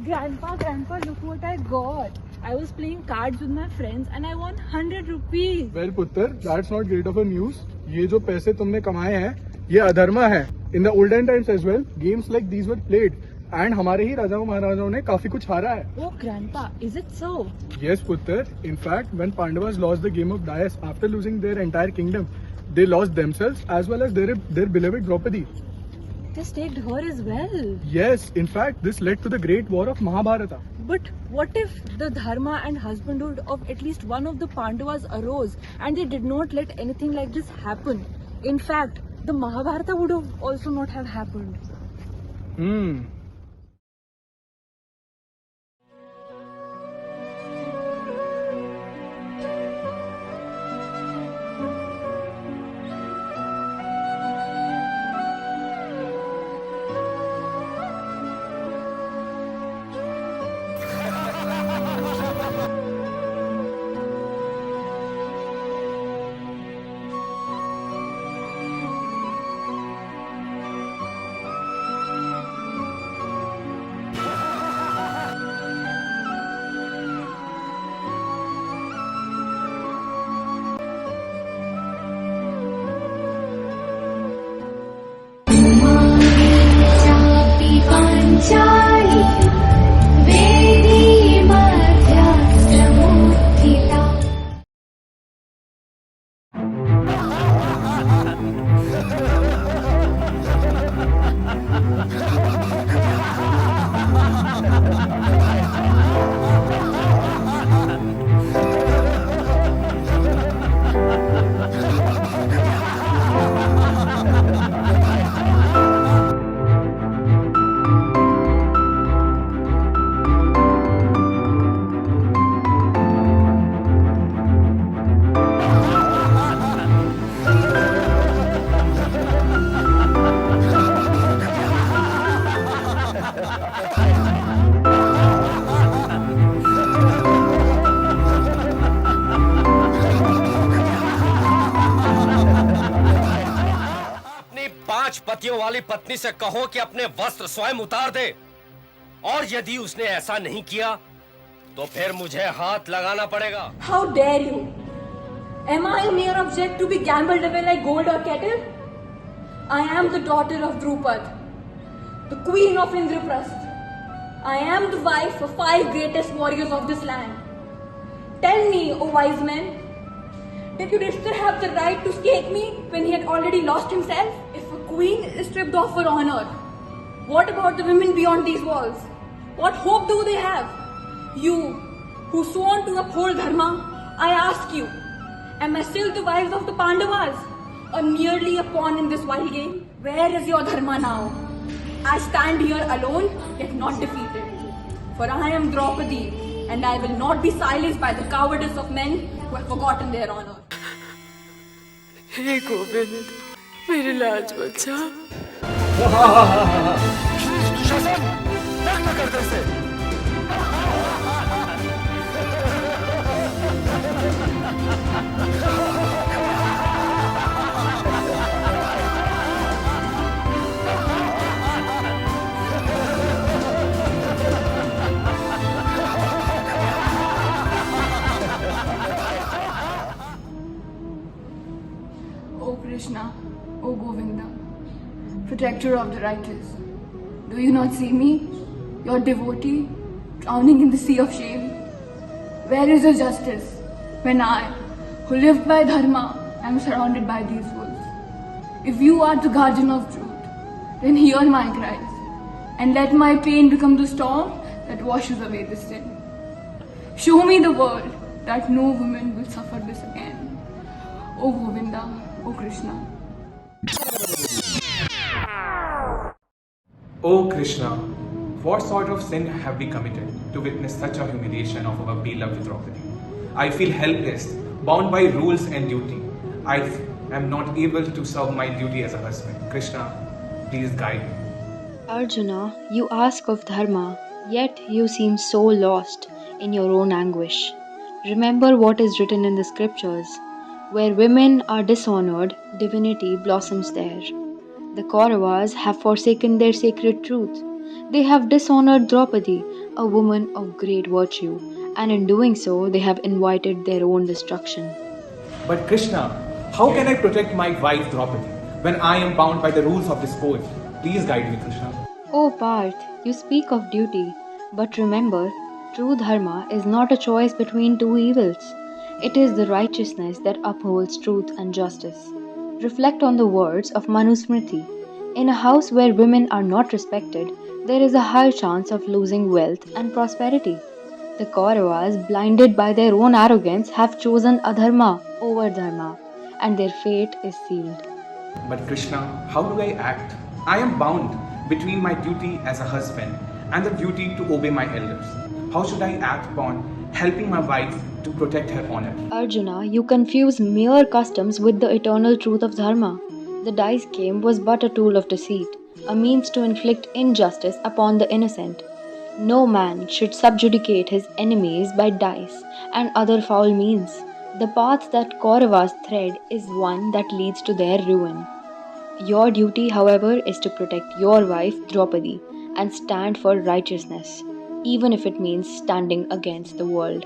Grandpa, look what I got. I was playing cards with my friends and I won 100 rupees. Well, पुत्र, that's not great of a news. ये जो पैसे तुमने कमाए हैं, ये अधर्मा है. In the olden times as well, games like these were played. And हमारे ही राजाओं महाराजाओं ने काफी कुछ हारा है. Oh, Grandpa, is it so? Yes, पुत्र. In fact, when Pandavas lost the game of Dice after losing their entire kingdom, they lost themselves as well as their beloved Draupadi. They staked her as well. Yes, in fact, this led to the great war of Mahabharata. But what if the dharma and husbandhood of at least one of the Pandavas arose and they did not let anything like this happen? In fact, the Mahabharata would have also not have happened. Panchali वेदी मध्यास्त्रमुत्थिता पतियों वाली पत्नी से कहो कि अपने वस्त्र स्वयं उतार दे, और यदि उसने ऐसा नहीं किया तो फिर मुझे हाथ लगाना पड़ेगा. How dare you? Am I a mere object to be gambled away like gold or cattle? I am the daughter of Drupad, the queen of Indraprasth. I am the wife of 5 greatest warriors of this land. Tell me, O wise men, did Yudhishthir have the right to stake me when he had already lost himself? If a queen is stripped of her honor, what about the women beyond these walls? What hope do they have? You, who sworn to uphold dharma, I ask you, am I still the wife of the Pandavas, or merely a pawn in this wild game? Where is your dharma now? I stand here alone, yet not defeated. For I am Draupadi, and I will not be silenced by the cowardice of men who have forgotten their honor. हे गोविंद, मेरी लाज बचा. दुशासन, त्याग न कर दे इसे. O Krishna, O Govinda, protector of the righteous, do you not see me, your devotee, drowning in the sea of shame? Where is your justice when I, who lived by dharma, am surrounded by these wolves? If you are the guardian of truth, then hear my cries and let my pain become the storm that washes away the sin. Show me the world that no woman will suffer this again. O Govinda, O Krishna. O Krishna, what sort of sin have we committed to witness such a humiliation of our beloved Draupadi? I feel helpless, bound by rules and duty. I am not able to serve my duty as a husband. Krishna, please guide me. Arjuna, you ask of dharma, yet you seem so lost in your own anguish. Remember what is written in the scriptures. Where women are dishonored, divinity blossoms there. The Kauravas have forsaken their sacred truth. They have dishonored Draupadi, a woman of great virtue, and in doing so, they have invited their own destruction. But Krishna, how can I protect my wife Draupadi when I am bound by the rules of this sport? Please guide me, Krishna. Oh Parth, you speak of duty, but remember, true dharma is not a choice between two evils. It is the righteousness that upholds truth and justice. Reflect on the words of Manusmriti. In a house where women are not respected, there is a high chance of losing wealth and prosperity. The Kauravas, blinded by their own arrogance, have chosen adharma over dharma, and their fate is sealed. But Krishna, how do I act? I am bound between my duty as a husband and the duty to obey my elders. How should I act upon helping my wife to protect her honor? Arjuna, you confuse mere customs with the eternal truth of dharma. The dice game was but a tool of deceit, a means to inflict injustice upon the innocent. No man should subjugate his enemies by dice and other foul means. The path that Kauravas tread is one that leads to their ruin. Your duty, however, is to protect your wife Draupadi and stand for righteousness, even if it means standing against the world.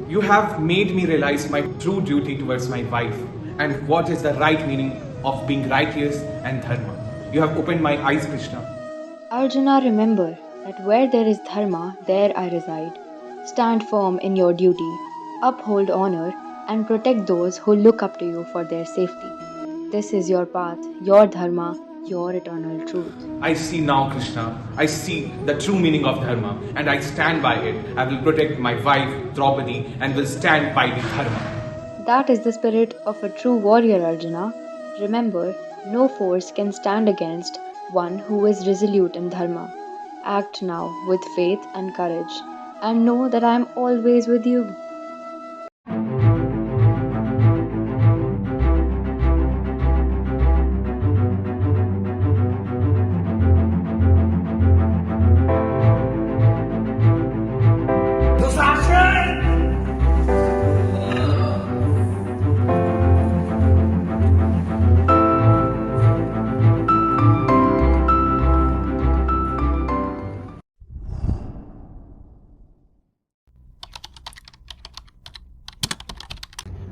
You have made me realize my true duty towards my wife and what is the right meaning of being righteous and dharma. You have opened my eyes, Krishna. Arjuna, remember that where there is dharma, there I reside. Stand firm in your duty, uphold honor, and protect those who look up to you for their safety. This is your path, your dharma, your eternal truth. I see now, Krishna. I see the true meaning of dharma and I stand by it. I will protect my wife, Draupadi, and will stand by the dharma. That is the spirit of a true warrior, Arjuna. Remember, no force can stand against one who is resolute in dharma. Act now with faith and courage, and know that I am always with you.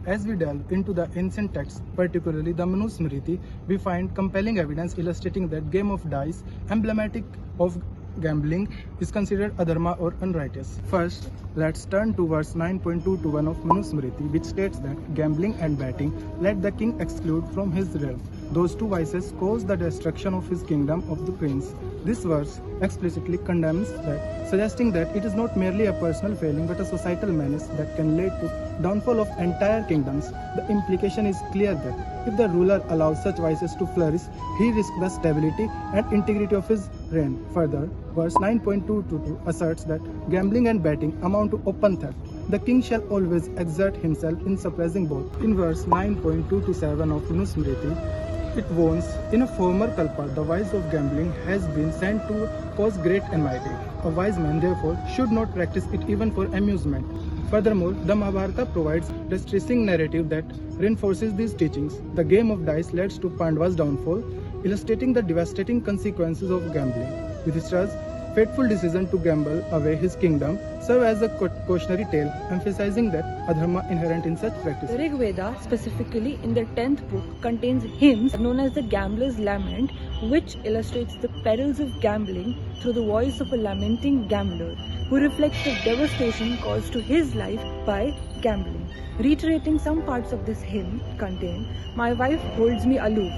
As we delve into the ancient texts, particularly the Manusmriti, we find compelling evidence illustrating that game of dice, emblematic of gambling, is considered adharma or unrighteous. First, let's turn to verse 9.221 of Manusmriti, which states that gambling and betting let the king exclude from his realm. Those two vices cause the destruction of his kingdom of the prince. This verse explicitly condemns that, suggesting that it is not merely a personal failing but a societal menace that can lead to downfall of entire kingdoms. The implication is clear that if the ruler allows such vices to flourish, he risks the stability and integrity of his reign. Further, verse 9.222 asserts that gambling and betting amount to open theft. The king shall always exert himself in suppressing both. In verse 9.227 of Manusmriti, it warns, in a former kalpa, the vice of gambling has been sent to cause great enmity. A wise man, therefore, should not practice it even for amusement. Furthermore, the Mahabharata provides distressing narrative that reinforces these teachings. The game of dice leads to Pandava's downfall, illustrating the devastating consequences of gambling. Yudhishthira's fateful decision to gamble away his kingdom serve as a cautionary tale, emphasizing that adharma inherent in such practice. The Rig Veda, specifically in the 10th book, contains hymns known as the Gambler's Lament, which illustrates the perils of gambling through the voice of a lamenting gambler who reflects the devastation caused to his life by gambling. Reiterating some parts of this hymn contain, "My wife holds me aloof,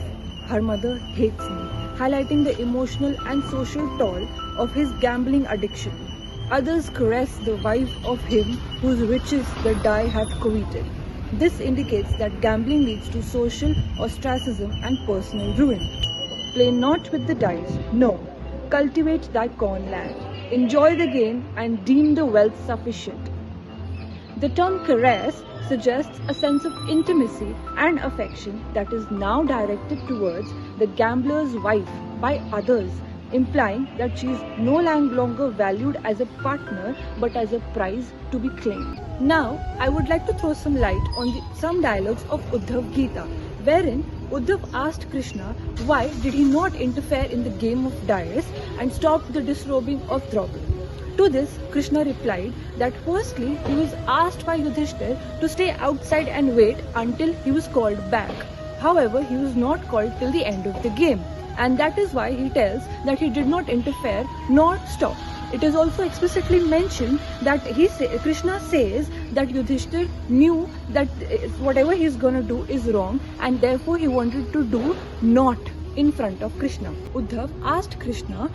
her mother hates me," highlighting the emotional and social toll of his gambling addiction. Others caress the wife of him whose riches the die hath coveted. This indicates that gambling leads to social ostracism and personal ruin. Play not with the dice, no, cultivate thy corn land. Enjoy the gain and deem the wealth sufficient. The term caress suggests a sense of intimacy and affection that is now directed towards the gambler's wife by others, implying that she is no longer valued as a partner but as a prize to be claimed. Now, I would like to throw some light on some dialogues of Uddhav Gita, wherein Uddhav asked Krishna why did he not interfere in the game of dice and stop the disrobing of Draupadi. To this, Krishna replied that firstly he was asked by Yudhishthir to stay outside and wait until he was called back. However, he was not called till the end of the game, and that is why he tells that he did not interfere nor stop. It is also explicitly mentioned that Krishna says that Yudhishthir knew that whatever he is going to do is wrong, and therefore he wanted to do not in front of Krishna. Uddhav asked Krishna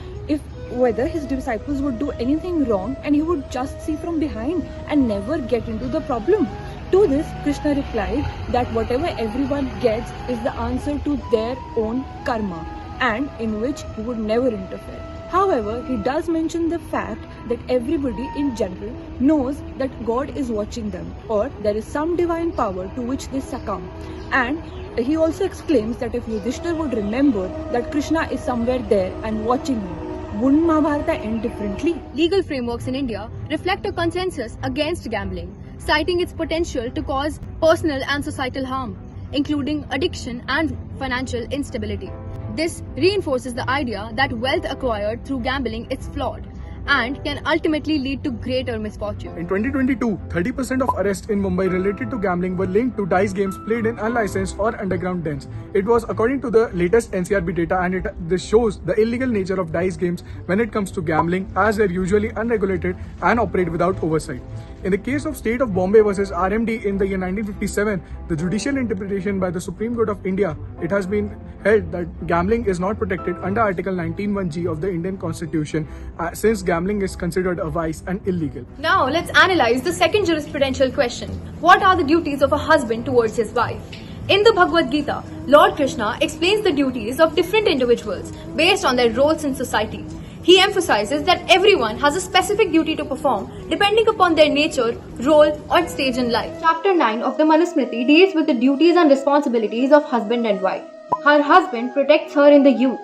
whether his disciples would do anything wrong and he would just see from behind and never get into the problem. To this, Krishna replied that whatever everyone gets is the answer to their own karma, and in which he would never interfere. However, he does mention the fact that everybody in general knows that God is watching them, or there is some divine power to which they succumb. And he also exclaims that if Yudhishthir would remember that Krishna is somewhere there and watching him, wouldn't Mahabharata end differently? Legal frameworks in India reflect a consensus against gambling, citing its potential to cause personal and societal harm, including addiction and financial instability. This reinforces the idea that wealth acquired through gambling is flawed and can ultimately lead to greater misfortune. In 2022, 30% of arrests in Mumbai related to gambling were linked to dice games played in unlicensed or underground dens. It was according to the latest NCRB data, and this shows the illegal nature of dice games when it comes to gambling, as they're usually unregulated and operate without oversight. In the case of State of Bombay versus RMD in the year 1957, the judicial interpretation by the Supreme Court of India, it has been held that gambling is not protected under Article 19(1)(g) of the Indian Constitution, since gambling is considered a vice and illegal. Now let's analyze the second jurisprudential question. What are the duties of a husband towards his wife? In the Bhagavad Gita, Lord Krishna explains the duties of different individuals based on their roles in society. He emphasizes that everyone has a specific duty to perform depending upon their nature, role, or stage in life. Chapter 9 of the Manusmriti deals with the duties and responsibilities of husband and wife. Her husband protects her in the youth,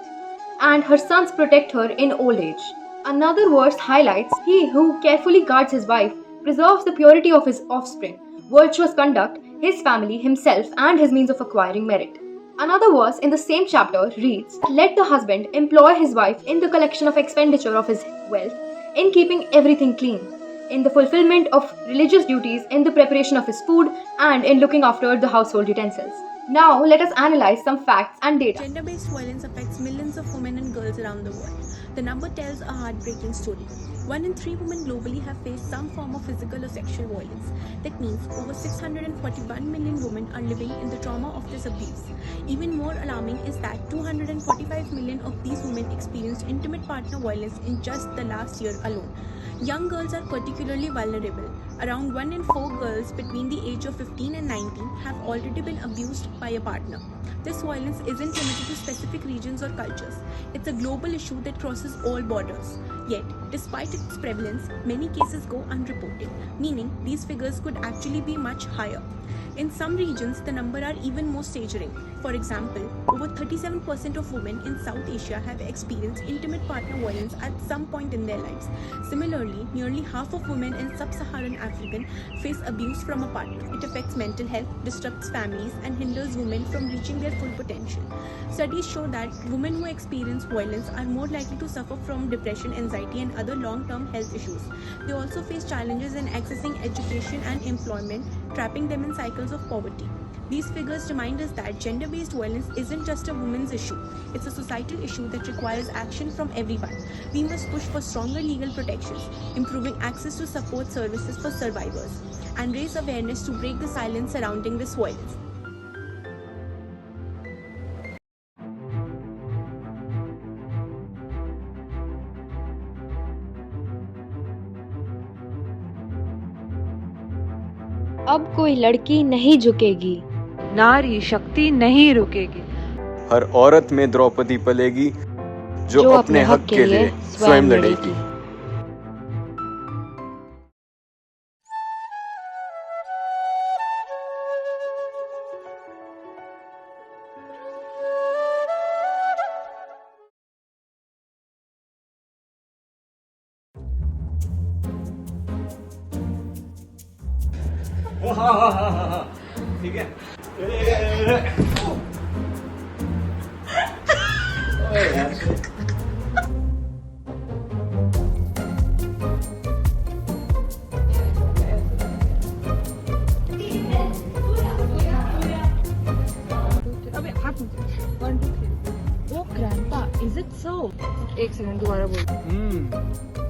and her sons protect her in old age. Another verse highlights, he who carefully guards his wife preserves the purity of his offspring, virtuous conduct, his family, himself, and his means of acquiring merit. Another verse in the same chapter reads, let the husband employ his wife in the collection of expenditure of his wealth, in keeping everything clean, in the fulfillment of religious duties, in the preparation of his food, and in looking after the household utensils. Now let us analyze some facts and data. Gender-based violence affects millions of women and girls around the world. The number tells a heartbreaking story. 1 in 3 women globally have faced some form of physical or sexual violence. That means over 641 million women are living in the trauma of this abuse. Even more alarming is that 245 million of these women experienced intimate partner violence in just the last year alone. Young girls are particularly vulnerable. Around 1 in 4 girls between the age of 15 and 19 have already been abused by a partner. This violence isn't limited to specific regions or cultures. It's a global issue that crosses all borders. Yet, despite its prevalence, many cases go unreported, meaning these figures could actually be much higher. In some regions, the number are even more staggering. For example, over 37% of women in South Asia have experienced intimate partner violence at some point in their lives. Similarly, nearly half of women in sub-Saharan Africa face abuse from a partner. It affects mental health, disrupts families, and hinders women from reaching their full potential. Studies show that women who experience violence are more likely to suffer from depression, anxiety, and other long-term health issues. They also face challenges in accessing education and employment, trapping them in cycles of poverty. These figures remind us that gender-based violence isn't just a women's issue. It's a societal issue that requires action from everyone. We must push for stronger legal protections, improving access to support services for survivors, and raise awareness to break the silence surrounding this violence. अब कोई लड़की नहीं झुकेगी, नारी शक्ति नहीं रुकेगी। हर औरत में द्रौपदी पलेगी जो अपने हक के लिए स्वयं लड़ेगी। हाँ ठीक है। So, एक सेकंड दोबारा बोल.